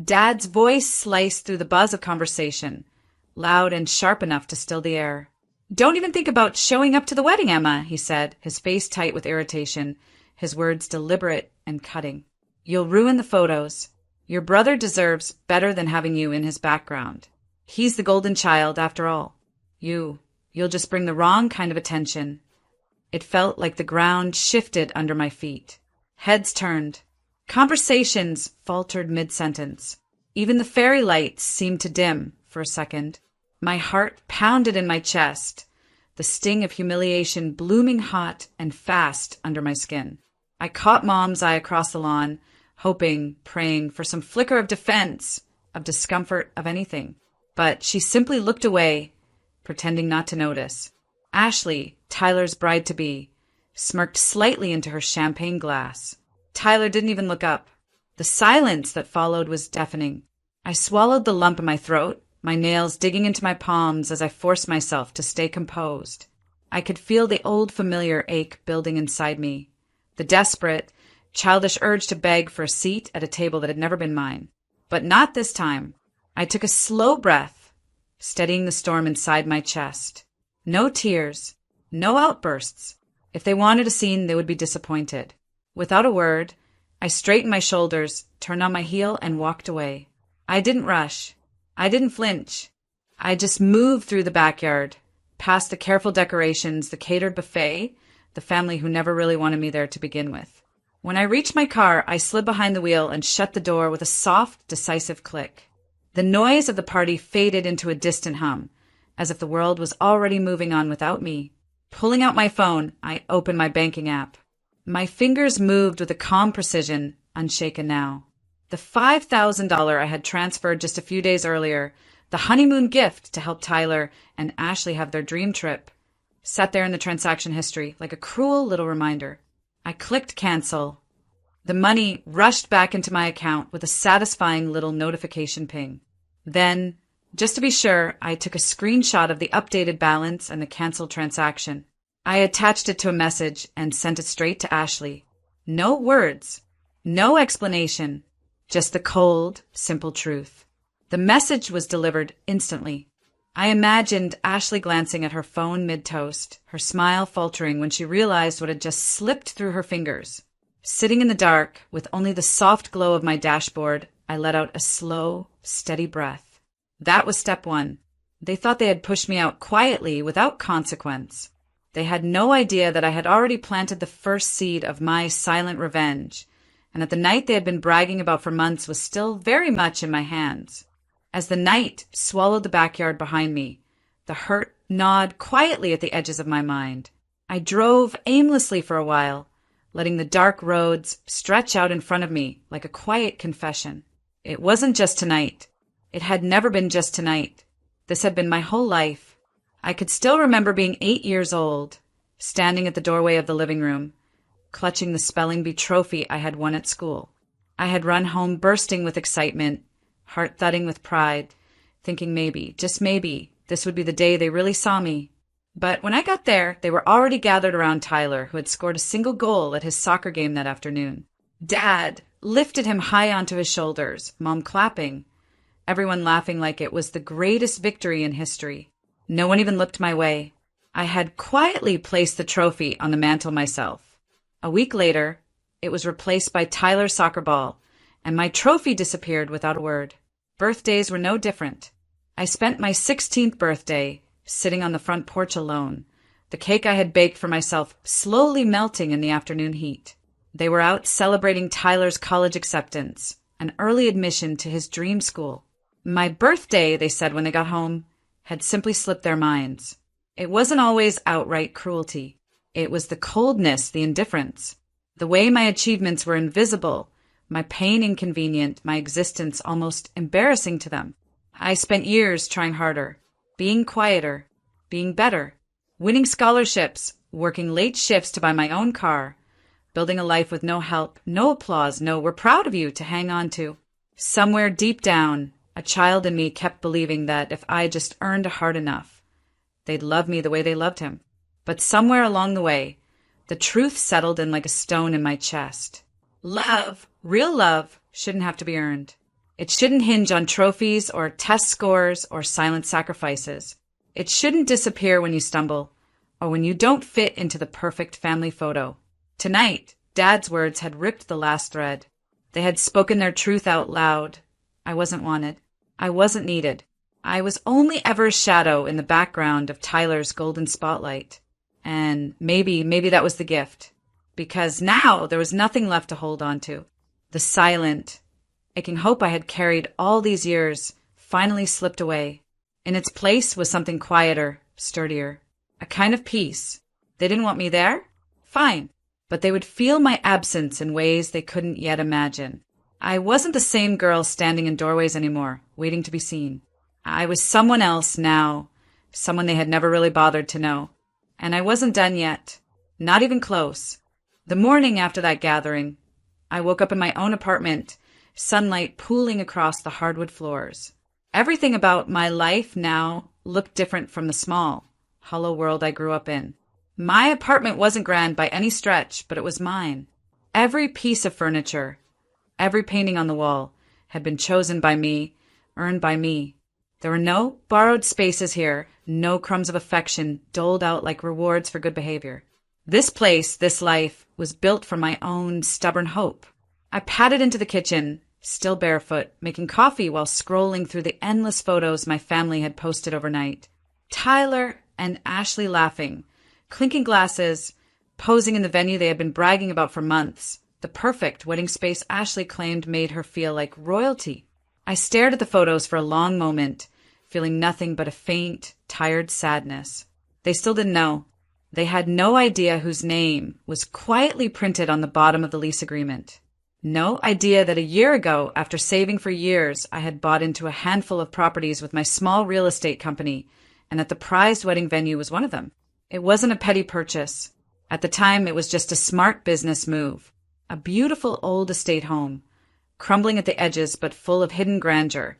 Dad's voice sliced through the buzz of conversation, loud and sharp enough to still the air. "Don't even think about showing up to the wedding, Emma," he said, his face tight with irritation, his words deliberate and cutting. "You'll ruin the photos. Your brother deserves better than having you in his background. He's the golden child, after all. You'll just bring the wrong kind of attention." It felt like the ground shifted under my feet. Heads turned. Conversations faltered mid-sentence. Even the fairy lights seemed to dim for a second. My heart pounded in my chest, the sting of humiliation blooming hot and fast under my skin. I caught Mom's eye across the lawn, hoping, praying for some flicker of defense, of discomfort, of anything. But she simply looked away, pretending not to notice. Ashley, Tyler's bride-to-be, smirked slightly into her champagne glass. Tyler didn't even look up. The silence that followed was deafening. I swallowed the lump in my throat, my nails digging into my palms as I forced myself to stay composed. I could feel the old familiar ache building inside me, the desperate, childish urge to beg for a seat at a table that had never been mine. But not this time. I took a slow breath, steadying the storm inside my chest. No tears, no outbursts. If they wanted a scene, they would be disappointed. Without a word, I straightened my shoulders, turned on my heel, and walked away. I didn't rush. I didn't flinch. I just moved through the backyard, past the careful decorations, the catered buffet, the family who never really wanted me there to begin with. When I reached my car, I slid behind the wheel and shut the door with a soft, decisive click. The noise of the party faded into a distant hum, as if the world was already moving on without me. Pulling out my phone, I opened my banking app. My fingers moved with a calm precision, unshaken now. The $5,000 I had transferred just a few days earlier, the honeymoon gift to help Tyler and Ashley have their dream trip, sat there in the transaction history like a cruel little reminder. I clicked cancel. The money rushed back into my account with a satisfying little notification ping. Then, just to be sure, I took a screenshot of the updated balance and the canceled transaction. I attached it to a message and sent it straight to Ashley. No words, no explanation, just the cold, simple truth. The message was delivered instantly. I imagined Ashley glancing at her phone mid-toast, her smile faltering when she realized what had just slipped through her fingers. Sitting in the dark, with only the soft glow of my dashboard, I let out a slow, steady breath. That was step one. They thought they had pushed me out quietly without consequence. They had no idea that I had already planted the first seed of my silent revenge, and that the night they had been bragging about for months was still very much in my hands. As the night swallowed the backyard behind me, the hurt gnawed quietly at the edges of my mind. I drove aimlessly for a while, letting the dark roads stretch out in front of me like a quiet confession. It wasn't just tonight. It had never been just tonight. This had been my whole life. I could still remember being 8 years old, standing at the doorway of the living room, clutching the spelling bee trophy I had won at school. I had run home bursting with excitement, heart thudding with pride, thinking maybe, just maybe, this would be the day they really saw me. But when I got there, they were already gathered around Tyler, who had scored a single goal at his soccer game that afternoon. Dad lifted him high onto his shoulders, Mom clapping, everyone laughing like it was the greatest victory in history. No one even looked my way. I had quietly placed the trophy on the mantel myself. A week later, it was replaced by Tyler's soccer ball, and my trophy disappeared without a word. Birthdays were no different. I spent my 16th birthday sitting on the front porch alone, the cake I had baked for myself slowly melting in the afternoon heat. They were out celebrating Tyler's college acceptance, an early admission to his dream school. My birthday, they said when they got home, had simply slipped their minds. It wasn't always outright cruelty. It was the coldness, the indifference, the way my achievements were invisible, my pain inconvenient, my existence almost embarrassing to them. I spent years trying harder, being quieter, being better, winning scholarships, working late shifts to buy my own car, building a life with no help, no applause, no "we're proud of you" to hang on to. Somewhere deep down, a child in me kept believing that if I just earned hard enough, they'd love me the way they loved him. But somewhere along the way, the truth settled in like a stone in my chest. Love, real love, shouldn't have to be earned. It shouldn't hinge on trophies or test scores or silent sacrifices. It shouldn't disappear when you stumble or when you don't fit into the perfect family photo. Tonight, Dad's words had ripped the last thread. They had spoken their truth out loud. I wasn't wanted. I wasn't needed. I was only ever a shadow in the background of Tyler's golden spotlight. And maybe that was the gift. Because now there was nothing left to hold on to. The silent, aching hope I had carried all these years finally slipped away. In its place was something quieter, sturdier. A kind of peace. They didn't want me there? Fine. But they would feel my absence in ways they couldn't yet imagine. I wasn't the same girl standing in doorways anymore, waiting to be seen. I was someone else now, someone they had never really bothered to know. And I wasn't done yet. Not even close. The morning after that gathering, I woke up in my own apartment, sunlight pooling across the hardwood floors. Everything about my life now looked different from the small, hollow world I grew up in. My apartment wasn't grand by any stretch, but it was mine. Every piece of furniture, every painting on the wall had been chosen by me, earned by me. There were no borrowed spaces here, no crumbs of affection doled out like rewards for good behavior. This place, this life, was built from my own stubborn hope. I padded into the kitchen, still barefoot, making coffee while scrolling through the endless photos my family had posted overnight. Tyler and Ashley laughing, clinking glasses, posing in the venue they had been bragging about for months, the perfect wedding space Ashley claimed made her feel like royalty. I stared at the photos for a long moment, feeling nothing but a faint, tired sadness. They still didn't know. They had no idea whose name was quietly printed on the bottom of the lease agreement. No idea that a year ago, after saving for years, I had bought into a handful of properties with my small real estate company, and that the prized wedding venue was one of them. It wasn't a petty purchase. At the time, it was just a smart business move. A beautiful old estate home, crumbling at the edges but full of hidden grandeur,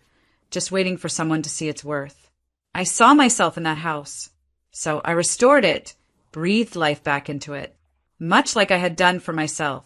just waiting for someone to see its worth. I saw myself in that house, so I restored it, breathed life back into it, much like I had done for myself.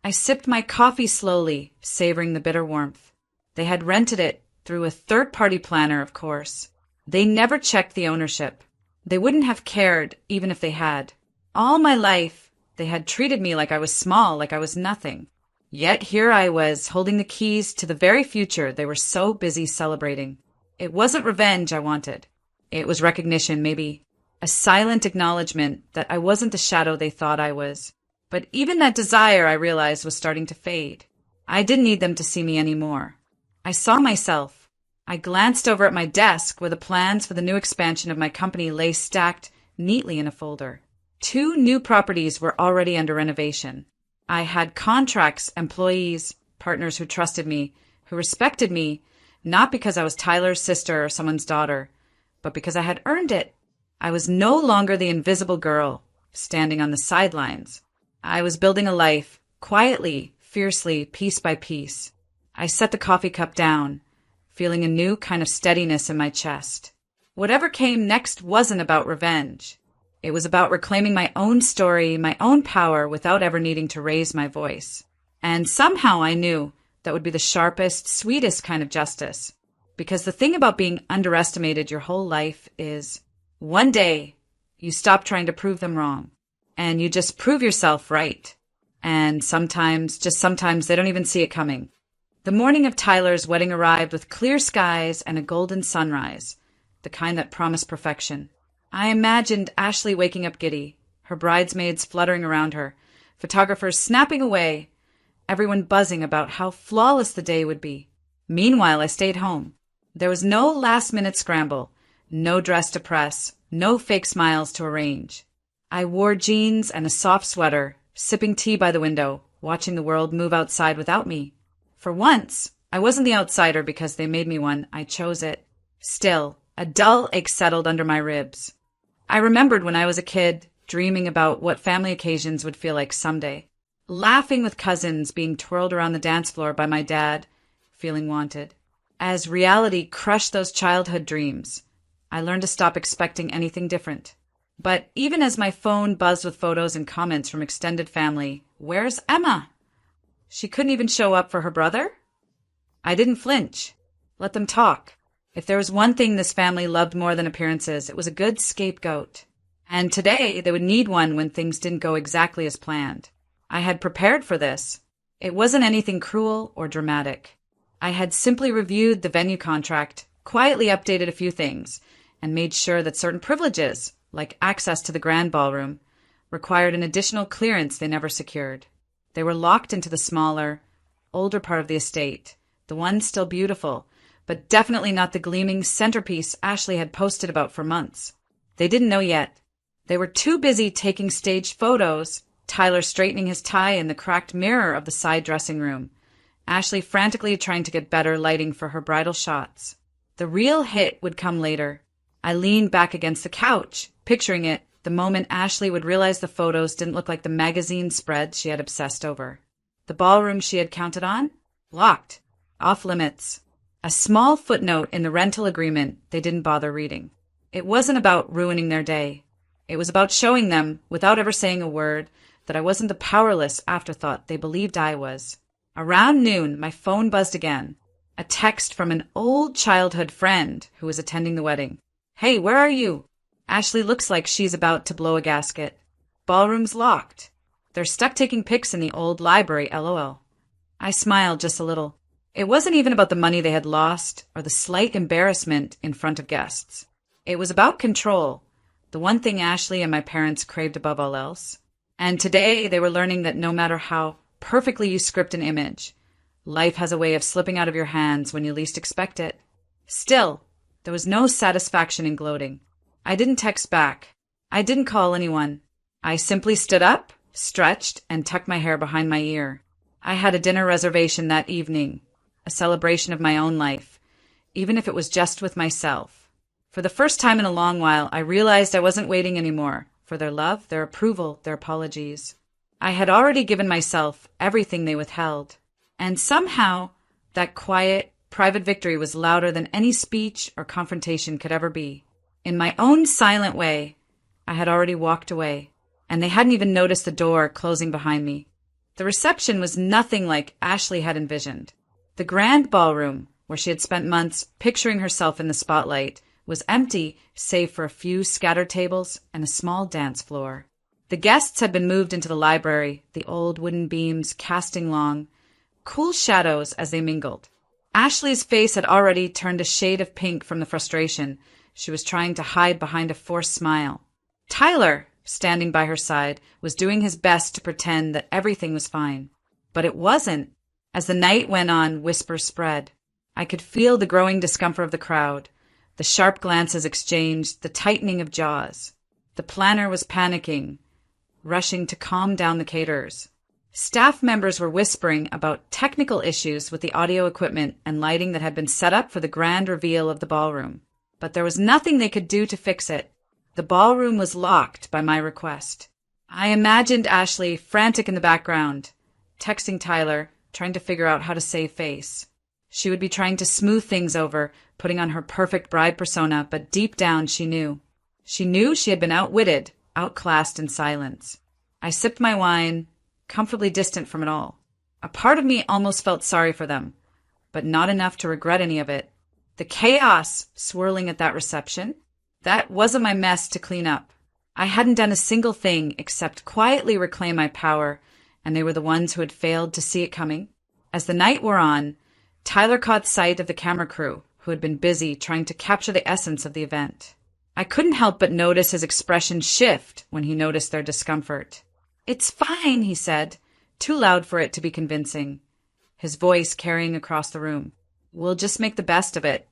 I sipped my coffee slowly, savoring the bitter warmth. They had rented it through a third-party planner, of course. They never checked the ownership. They wouldn't have cared, even if they had. All my life, they had treated me like I was small, like I was nothing. Yet here I was, holding the keys to the very future they were so busy celebrating. It wasn't revenge I wanted. It was recognition, maybe. A silent acknowledgement that I wasn't the shadow they thought I was. But even that desire, I realized, was starting to fade. I didn't need them to see me anymore. I saw myself. I glanced over at my desk where the plans for the new expansion of my company lay stacked neatly in a folder. 2 new properties were already under renovation. I had contracts, employees, partners who trusted me, who respected me, not because I was Tyler's sister or someone's daughter, but because I had earned it. I was no longer the invisible girl, standing on the sidelines. I was building a life, quietly, fiercely, piece by piece. I set the coffee cup down, feeling a new kind of steadiness in my chest. Whatever came next wasn't about revenge. It was about reclaiming my own story, my own power, without ever needing to raise my voice. And somehow I knew that would be the sharpest, sweetest kind of justice. Because the thing about being underestimated your whole life is, one day, you stop trying to prove them wrong. And you just prove yourself right. And sometimes, just sometimes, they don't even see it coming. The morning of Tyler's wedding arrived with clear skies and a golden sunrise, the kind that promised perfection. I imagined Ashley waking up giddy, her bridesmaids fluttering around her, photographers snapping away, everyone buzzing about how flawless the day would be. Meanwhile, I stayed home. There was no last-minute scramble, no dress to press, no fake smiles to arrange. I wore jeans and a soft sweater, sipping tea by the window, watching the world move outside without me. For once, I wasn't the outsider because they made me one. I chose it. Still, a dull ache settled under my ribs. I remembered when I was a kid, dreaming about what family occasions would feel like someday. Laughing with cousins, being twirled around the dance floor by my dad, feeling wanted. As reality crushed those childhood dreams, I learned to stop expecting anything different. But even as my phone buzzed with photos and comments from extended family, where's Emma? She couldn't even show up for her brother? I didn't flinch. Let them talk. If there was one thing this family loved more than appearances, it was a good scapegoat. And today, they would need one when things didn't go exactly as planned. I had prepared for this. It wasn't anything cruel or dramatic. I had simply reviewed the venue contract, quietly updated a few things, and made sure that certain privileges, like access to the grand ballroom, required an additional clearance they never secured. They were locked into the smaller, older part of the estate, the one still beautiful, but definitely not the gleaming centerpiece Ashley had posted about for months. They didn't know yet. They were too busy taking staged photos, Tyler straightening his tie in the cracked mirror of the side dressing room, Ashley frantically trying to get better lighting for her bridal shots. The real hit would come later. I leaned back against the couch, picturing it, the moment Ashley would realize the photos didn't look like the magazine spread she had obsessed over. The ballroom she had counted on? Locked. Off limits. A small footnote in the rental agreement they didn't bother reading. It wasn't about ruining their day. It was about showing them, without ever saying a word, that I wasn't the powerless afterthought they believed I was. Around noon, my phone buzzed again. A text from an old childhood friend who was attending the wedding. "Hey, where are you? Ashley looks like she's about to blow a gasket. Ballroom's locked. They're stuck taking pics in the old library, LOL." I smiled just a little. It wasn't even about the money they had lost or the slight embarrassment in front of guests. It was about control, the one thing Ashley and my parents craved above all else. And today they were learning that no matter how perfectly you script an image, life has a way of slipping out of your hands when you least expect it. Still, there was no satisfaction in gloating. I didn't text back. I didn't call anyone. I simply stood up, stretched, and tucked my hair behind my ear. I had a dinner reservation that evening, a celebration of my own life, even if it was just with myself. For the first time in a long while, I realized I wasn't waiting anymore for their love, their approval, their apologies. I had already given myself everything they withheld. And somehow, that quiet, private victory was louder than any speech or confrontation could ever be. In my own silent way, I had already walked away, and they hadn't even noticed the door closing behind me. The reception was nothing like Ashley had envisioned. The grand ballroom, where she had spent months picturing herself in the spotlight, was empty save for a few scattered tables and a small dance floor. The guests had been moved into the library, the old wooden beams casting long, cool shadows as they mingled. Ashley's face had already turned a shade of pink from the frustration she was trying to hide behind a forced smile. Tyler, standing by her side, was doing his best to pretend that everything was fine. But it wasn't. As the night went on, whispers spread. I could feel the growing discomfort of the crowd, the sharp glances exchanged, the tightening of jaws. The planner was panicking, rushing to calm down the caterers. Staff members were whispering about technical issues with the audio equipment and lighting that had been set up for the grand reveal of the ballroom. But there was nothing they could do to fix it. The ballroom was locked by my request. I imagined Ashley frantic in the background, texting Tyler, trying to figure out how to save face. She would be trying to smooth things over, putting on her perfect bride persona, but deep down she knew. She knew she had been outwitted, outclassed in silence. I sipped my wine, comfortably distant from it all. A part of me almost felt sorry for them, but not enough to regret any of it. The chaos swirling at that reception, that wasn't my mess to clean up. I hadn't done a single thing except quietly reclaim my power, and they were the ones who had failed to see it coming. As the night wore on, Tyler caught sight of the camera crew, who had been busy trying to capture the essence of the event. I couldn't help but notice his expression shift when he noticed their discomfort. "It's fine," he said, too loud for it to be convincing, his voice carrying across the room. "We'll just make the best of it."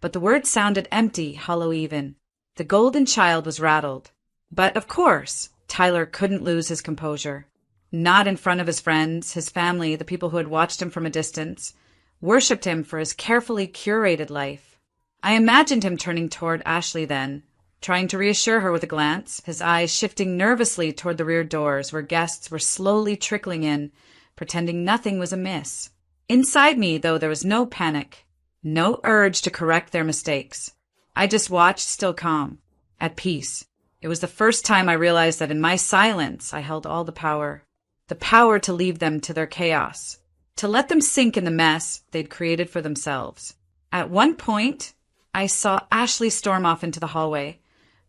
But the words sounded empty, hollow even. The golden child was rattled. But, of course, Tyler couldn't lose his composure. Not in front of his friends, his family, the people who had watched him from a distance, worshipped him for his carefully curated life. I imagined him turning toward Ashley then, trying to reassure her with a glance, his eyes shifting nervously toward the rear doors where guests were slowly trickling in, pretending nothing was amiss. Inside me, though, there was no panic, no urge to correct their mistakes. I just watched, still calm, at peace. It was the first time I realized that in my silence I held all the power to leave them to their chaos, to let them sink in the mess they'd created for themselves. At one point, I saw Ashley storm off into the hallway,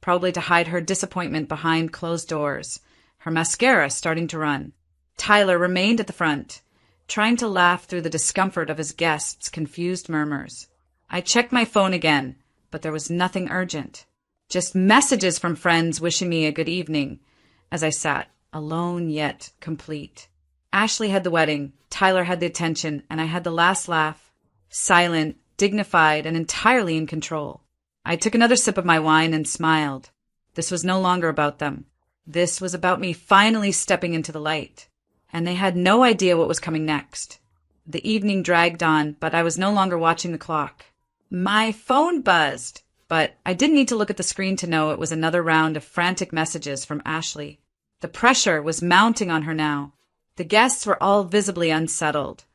probably to hide her disappointment behind closed doors, her mascara starting to run. Tyler remained at the front, trying to laugh through the discomfort of his guests' confused murmurs. I checked my phone again, but there was nothing urgent. Just messages from friends wishing me a good evening as I sat, alone yet complete. Ashley had the wedding, Tyler had the attention, and I had the last laugh, silent, dignified, and entirely in control. I took another sip of my wine and smiled. This was no longer about them. This was about me finally stepping into the light. And they had no idea what was coming next. The evening dragged on, but I was no longer watching the clock. My phone buzzed, but I didn't need to look at the screen to know it was another round of frantic messages from Ashley. The pressure was mounting on her now. The guests were all visibly unsettled,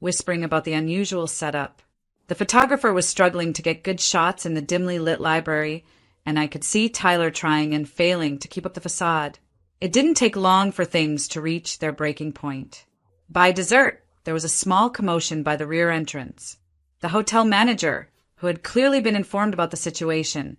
whispering about the unusual setup. The photographer was struggling to get good shots in the dimly lit library, and I could see Tyler trying and failing to keep up the facade. It didn't take long for things to reach their breaking point. By dessert, there was a small commotion by the rear entrance. The hotel manager, who had clearly been informed about the situation,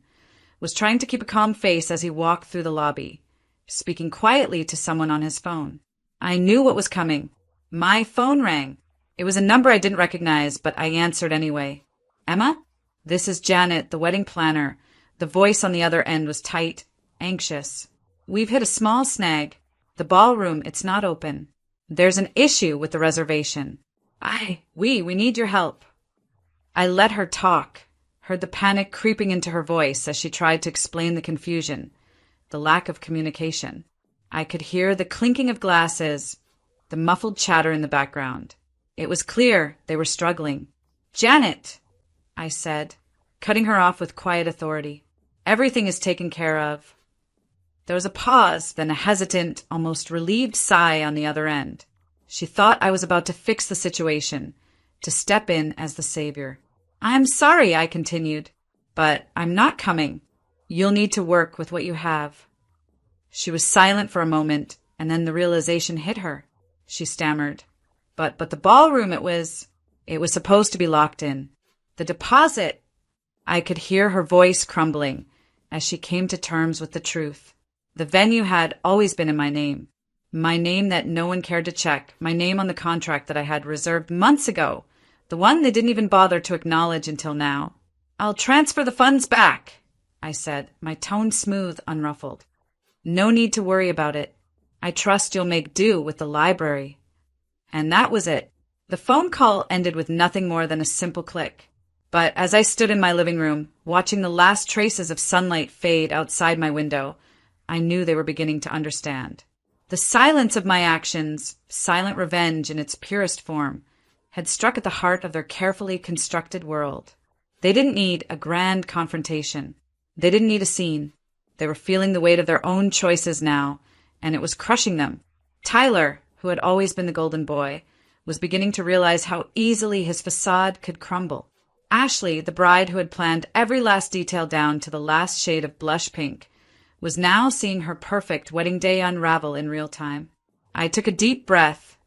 was trying to keep a calm face as he walked through the lobby, speaking quietly to someone on his phone. I knew what was coming. My phone rang. It was a number I didn't recognize, but I answered anyway. Emma? This is Janet, the wedding planner. The voice on the other end was tight, anxious. We've hit a small snag. The ballroom, it's not open. There's an issue with the reservation. We need your help. I let her talk, heard the panic creeping into her voice as she tried to explain the confusion, the lack of communication. I could hear the clinking of glasses, the muffled chatter in the background. It was clear they were struggling. Janet, I said, cutting her off with quiet authority. Everything is taken care of. There was a pause, then a hesitant, almost relieved sigh on the other end. She thought I was about to fix the situation, to step in as the savior. I'm sorry, I continued, but I'm not coming. You'll need to work with what you have. She was silent for a moment, and then the realization hit her. She stammered. But the ballroom, it was supposed to be locked in. The deposit. I could hear her voice crumbling as she came to terms with the truth. The venue had always been in my name that no one cared to check, my name on the contract that I had reserved months ago, the one they didn't even bother to acknowledge until now. I'll transfer the funds back, I said, my tone smooth, unruffled. No need to worry about it. I trust you'll make do with the library. And that was it. The phone call ended with nothing more than a simple click. But as I stood in my living room, watching the last traces of sunlight fade outside my window, I knew they were beginning to understand. The silence of my actions, silent revenge in its purest form, had struck at the heart of their carefully constructed world. They didn't need a grand confrontation. They didn't need a scene. They were feeling the weight of their own choices now, and it was crushing them. Tyler, who had always been the golden boy, was beginning to realize how easily his facade could crumble. Ashley, the bride who had planned every last detail down to the last shade of blush pink, was now seeing her perfect wedding day unravel in real time. I took a deep breath,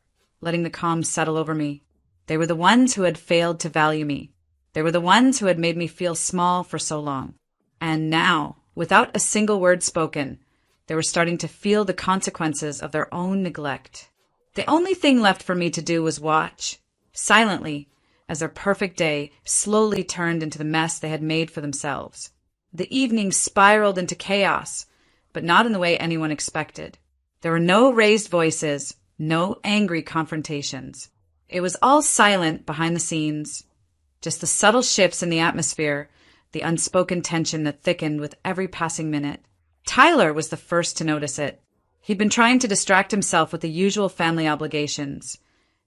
letting the calm settle over me. They were the ones who had failed to value me. They were the ones who had made me feel small for so long. And now, without a single word spoken, they were starting to feel the consequences of their own neglect. The only thing left for me to do was watch, silently, as their perfect day slowly turned into the mess they had made for themselves. The evening spiraled into chaos, but not in the way anyone expected. There were no raised voices, no angry confrontations. It was all silent behind the scenes, just the subtle shifts in the atmosphere, the unspoken tension that thickened with every passing minute. Tyler was the first to notice it. He'd been trying to distract himself with the usual family obligations,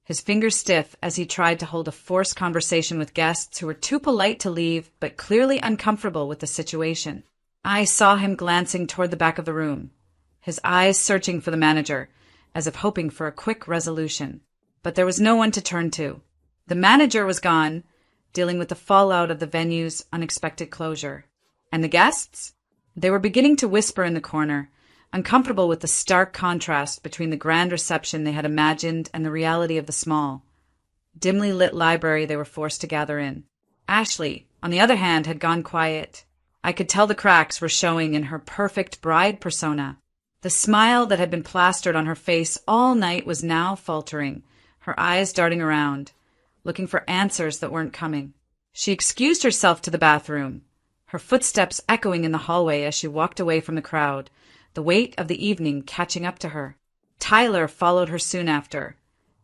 his fingers stiff as he tried to hold a forced conversation with guests who were too polite to leave but clearly uncomfortable with the situation. I saw him glancing toward the back of the room, his eyes searching for the manager, as if hoping for a quick resolution. But there was no one to turn to. The manager was gone, dealing with the fallout of the venue's unexpected closure. And the guests? They were beginning to whisper in the corner, uncomfortable with the stark contrast between the grand reception they had imagined and the reality of the small, dimly lit library they were forced to gather in. Ashley, on the other hand, had gone quiet. I could tell the cracks were showing in her perfect bride persona. The smile that had been plastered on her face all night was now faltering, her eyes darting around, looking for answers that weren't coming. She excused herself to the bathroom, her footsteps echoing in the hallway as she walked away from the crowd, the weight of the evening catching up to her. Tyler followed her soon after,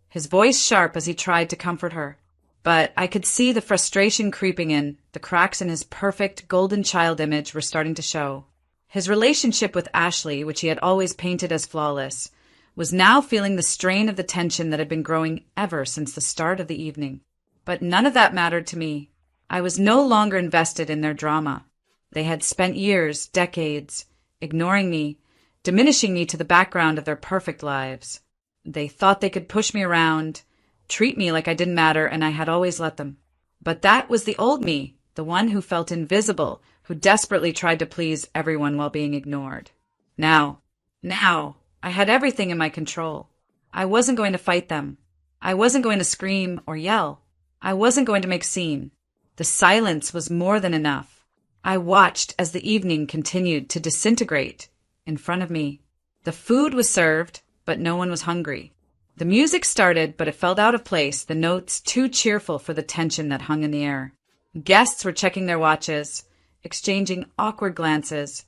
his voice sharp as he tried to comfort her. But I could see the frustration creeping in, the cracks in his perfect golden child image were starting to show. His relationship with Ashley, which he had always painted as flawless, was now feeling the strain of the tension that had been growing ever since the start of the evening. But none of that mattered to me. I was no longer invested in their drama. They had spent years, decades, ignoring me, diminishing me to the background of their perfect lives. They thought they could push me around, treat me like I didn't matter, and I had always let them. But that was the old me, the one who felt invisible, who desperately tried to please everyone while being ignored. Now, I had everything in my control. I wasn't going to fight them. I wasn't going to scream or yell. I wasn't going to make a scene. The silence was more than enough. I watched as the evening continued to disintegrate in front of me. The food was served, but no one was hungry. The music started, but it felt out of place, the notes too cheerful for the tension that hung in the air. Guests were checking their watches, exchanging awkward glances,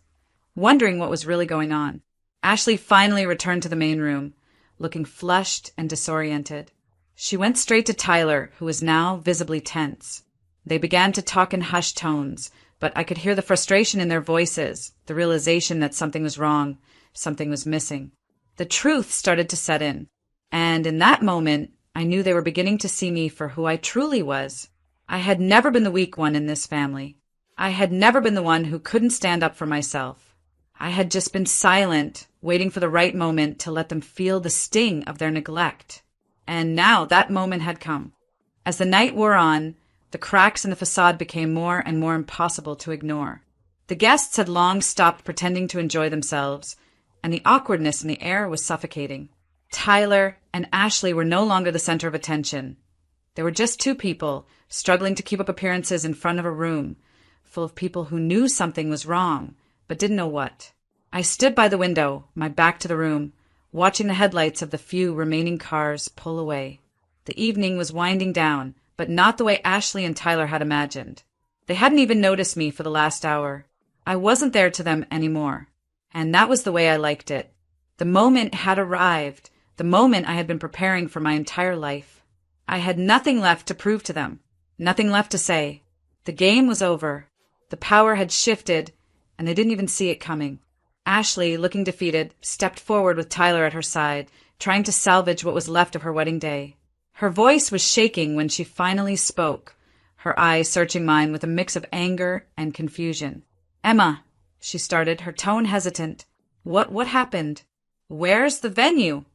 wondering what was really going on. Ashley finally returned to the main room, looking flushed and disoriented. She went straight to Tyler, who was now visibly tense. They began to talk in hushed tones, but I could hear the frustration in their voices, the realization that something was wrong, something was missing. The truth started to set in, and in that moment, I knew they were beginning to see me for who I truly was. I had never been the weak one in this family. I had never been the one who couldn't stand up for myself. I had just been silent, waiting for the right moment to let them feel the sting of their neglect. And now that moment had come. As the night wore on, the cracks in the facade became more and more impossible to ignore. The guests had long stopped pretending to enjoy themselves, and the awkwardness in the air was suffocating. Tyler and Ashley were no longer the center of attention. They were just two people, struggling to keep up appearances in front of a room, full of people who knew something was wrong, but didn't know what. I stood by the window, my back to the room, watching the headlights of the few remaining cars pull away. The evening was winding down, but not the way Ashley and Tyler had imagined. They hadn't even noticed me for the last hour. I wasn't there to them anymore. And that was the way I liked it. The moment had arrived, the moment I had been preparing for my entire life. I had nothing left to prove to them, nothing left to say. The game was over. The power had shifted, and they didn't even see it coming. Ashley, looking defeated, stepped forward with Tyler at her side, trying to salvage what was left of her wedding day. Her voice was shaking when she finally spoke, her eyes searching mine with a mix of anger and confusion. "Emma," she started, her tone hesitant. What happened? Where's the venue?"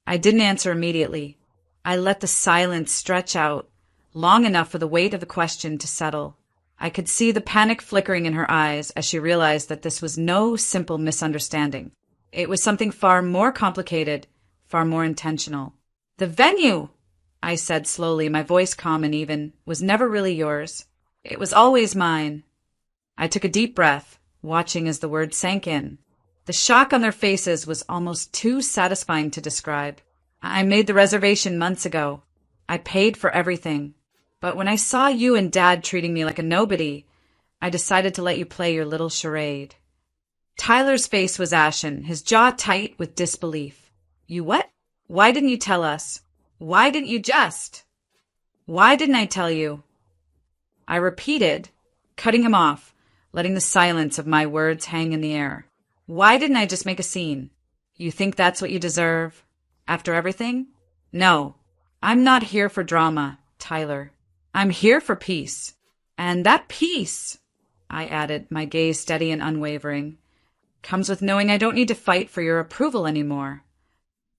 I didn't answer immediately. I let the silence stretch out, long enough for the weight of the question to settle. I could see the panic flickering in her eyes as she realized that this was no simple misunderstanding. It was something far more complicated, far more intentional. "The venue," I said slowly, my voice calm and even, "was never really yours. It was always mine." I took a deep breath, watching as the words sank in. The shock on their faces was almost too satisfying to describe. "I made the reservation months ago. I paid for everything. But when I saw you and Dad treating me like a nobody, I decided to let you play your little charade." Tyler's face was ashen, his jaw tight with disbelief. "You what? Why didn't you tell us? Why didn't you just? Why didn't I tell you?" I repeated, cutting him off, letting the silence of my words hang in the air. "Why didn't I just make a scene? You think that's what you deserve? After everything? No, I'm not here for drama, Tyler. I'm here for peace. And that peace," I added, my gaze steady and unwavering, "comes with knowing I don't need to fight for your approval anymore."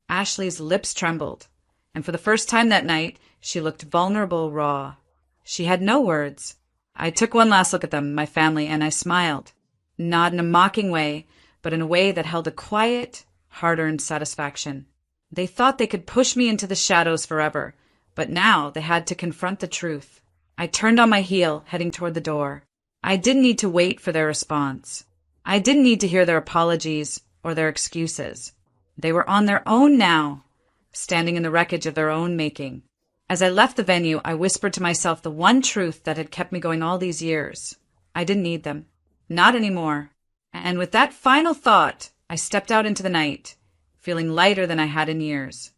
Ashley's lips trembled, and for the first time that night, she looked vulnerable, raw. She had no words. I took one last look at them, my family, and I smiled. Not in a mocking way, but in a way that held a quiet, hard-earned satisfaction. They thought they could push me into the shadows forever, But now they had to confront the truth. I turned on my heel, heading toward the door. I didn't need to wait for their response. I didn't need to hear their apologies or their excuses. They were on their own now, standing in the wreckage of their own making. As I left the venue, I whispered to myself the one truth that had kept me going all these years. I didn't need them. Not anymore. And with that final thought, I stepped out into the night, feeling lighter than I had in years.